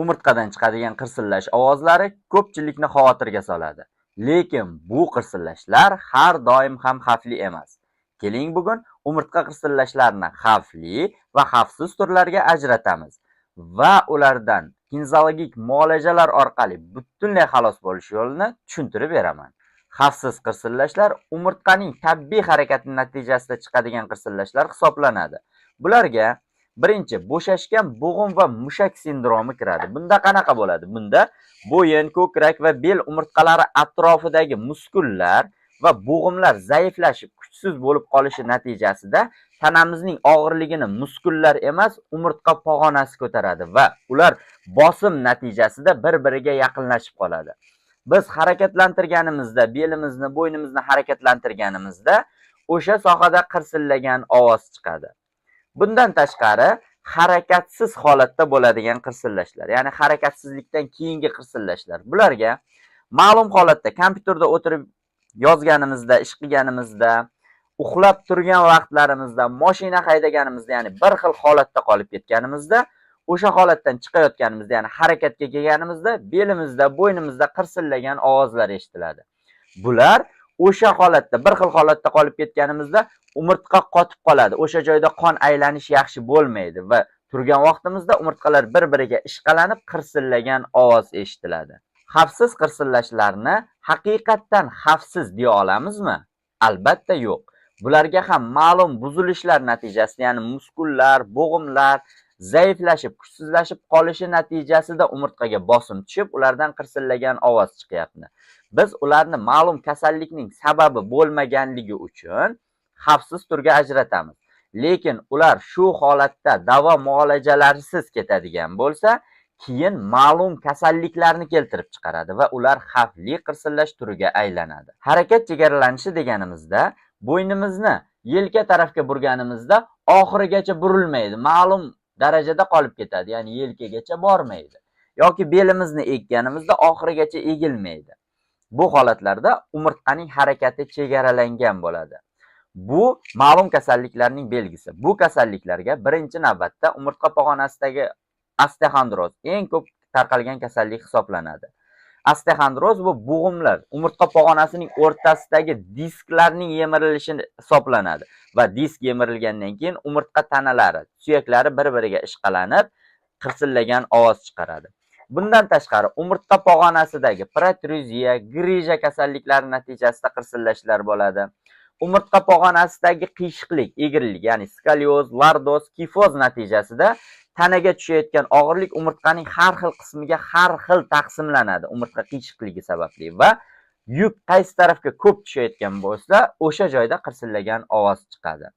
Umurtqadan chiqadigan qirsillash ovozlari ko'pchilikni xavotirga soladi. Lekin bu qirsillashlar har doim ham xavfli emas. Keling bugun umurtqa qirsillashlarini xavfli va xavfsiz turlarga ajratamiz va ulardan kinezologik muolajalar orqali butunlay xalos bo'lish yo'lini tushuntirib beraman. Xavfsiz qirsillashlar umurtqaning tabiiy harakati natijasida chiqadigan qirsillashlar hisoblanadi. Bularga birinchi bo'shashgan bo'g'im va mushak sindromi kiradi. Bunda qanaqa bo'ladi? Bunda bo'yin, ko'krak va bel umurtqalari atrofidagi muskullar va bo'g'imlar zaiflashib, kuchsiz bo'lib qolishi natijasida tanamizning og'irligini muskullar emas, umurtqa pog'onasi ko'taradi va ular bosim natijasida bir-biriga yaqinlashib qoladi. Biz harakatlantirganimizda, belimizni, bo'ynimizni harakatlantirganimizda o'sha sohada qirsillagan ovoz chiqadi. Bundan tashqari, harakatsiz holatda bo'ladigan qirsillashlar, ya'ni harakatsizlikdan keyingi qirsillashlar. Bularga ma'lum holatda kompyuterda o'tirib yozganimizda, ish qilganimizda, uxlab turgan vaqtlarimizda, mashina haydaganimizda, ya'ni bir xil holatda qolib ketganimizda, o'sha holatdan chiqayotganimizda, ya'ni harakatga kelganimizda, belimizda, bo'ynimizda qirsillagan ovozlar eshitiladi. Bular o'sha holatda, bir xil holatda qolib ketganimizda umurtqa qotib qoladi. O'sha joyda qon aylanishi yaxshi bo'lmaydi va turgan vaqtimizda umurtqalar bir-biriga ishqalanib qirsillagan ovoz eshitiladi. Xavfsiz qirsillashlarni haqiqatdan xavfsiz deya olamizmi? Albatta yo'q. Bularga ham ma'lum buzilishlar natijasida, ya'ni muskullar, bo'g'imlar zaiflashib, kuchsizlashib qolishi natijasida umurtqaga bosim tushib, ulardan qirsillagan ovoz chiqyapti. Biz ularni ma'lum kasallikning sababi bo'lmaganligi uchun xavfsiz turga ajratamiz. Lekin ular shu holatda davo muolajalarisiz ketadigan bo'lsa, keyin ma'lum kasalliklarni keltirib chiqaradi va ular xavfli qirsillash turiga aylanadi. Harakat chegaralanishi deganimizda, bo'ynimizni yelka tarafga burganimizda oxirigacha burilmaydi, ma'lum darajada qolib ketadi, ya'ni yelkagacha bormaydi. Yoki belimizni egganimizda oxirigacha egilmaydi. Bu holatlarda umurtqaning harakati chegaralangan bo'ladi. Bu ma'lum kasalliklarning belgisi. Bu kasalliklarga birinchi navbatda umurtqa pog'onasidagi osteoxondroz eng ko'p tarqalgan kasallik hisoblanadi. Osteoxondroz bu bo'g'imlar, umurtqa pog'onasining o'rtasidagi disklarning yemirilishi hisoblanadi va disk yemirilgandan keyin umurtqa tanalari, suyaklari bir-biriga ishqalanib, qirsillagan ovoz chiqaradi. Bundan tashqari, umurtqa pog'onasidagi protruziya, grija kasalliklari natijasida qirsillashlar bo'ladi. Umurtqa pog'onasidagi qiyshiqlik, egrilik, ya'ni skolioz, lordoz, kifoz natijasida tanaga tushayotgan og'irlik umurtqaning har xil qismiga har xil taqsimlanadi umurtqa qiyshiqligi sababli va yuk qaysi tarafga ko'p tushayotgan bo'lsa, o'sha joyda qirsillagan ovoz chiqadi.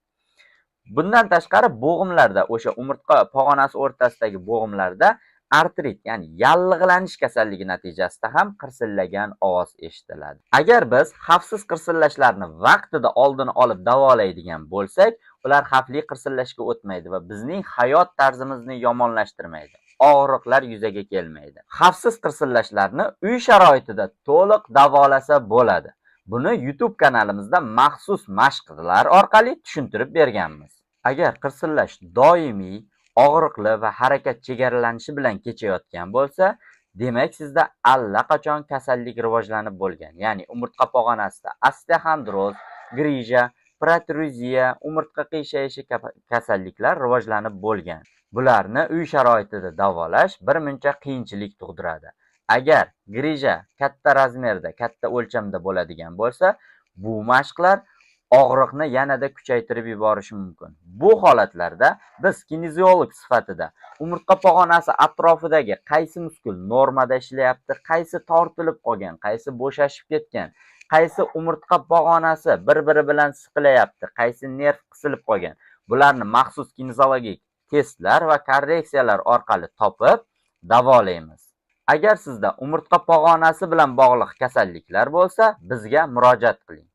Bundan tashqari bo'g'imlarda, o'sha umurtqa pog'onasi o'rtasidagi bo'g'imlarda artrit, ya'ni yallig'lanish kasalligi natijasida ham qirsillagan ovoz eshitiladi. Agar biz xavfsiz qirsillashlarni vaqtida oldini olib davolaydigan bo'lsak, ular xavfli qirsillashga o'tmaydi va bizning hayot tarzimizni yomonlashtirmaydi. Og'riqlar yuzaga kelmaydi. Xavfsiz qirsillashlarni uy sharoitida to'liq davolasa bo'ladi. Buni YouTube kanalimizda maxsus mashqlar orqali tushuntirib berganmiz. Agar qirsillash doimiy, og'riqli va harakat chegaralanishi bilan kechayotgan bo'lsa, demak sizda allaqachon kasallik rivojlanib bo'lgan. Ya'ni umurtqa pog'onasida osteoxondroz, grija, protruziya, umurtqa qiyshayishi kasalliklar rivojlanib bo'lgan. Bularni uy sharoitida davolash birmuncha qiyinchilik tug'diradi. Agar grija katta razmerda, katta o'lchamda bo'ladigan bo'lsa, bu mashqlar og'riqni yanada kuchaytirib yuborishi mumkin. Bu holatlarda biz kineziolog sifatida umurtqa pog'onasi atrofidagi qaysi muskul normada ishlayapti, qaysi tortilib qolgan, qaysi bo'shashib ketgan, qaysi umurtqa pog'onasi bir-biri bilan siqilayapti, qaysi nerv qisilib qolgan, bularni maxsus kineziologik testlar va korreksiyalar orqali topib davolaymiz. Agar sizda umurtqa pog'onasi bilan bog'liq kasalliklar bo'lsa, bizga murojaat qiling.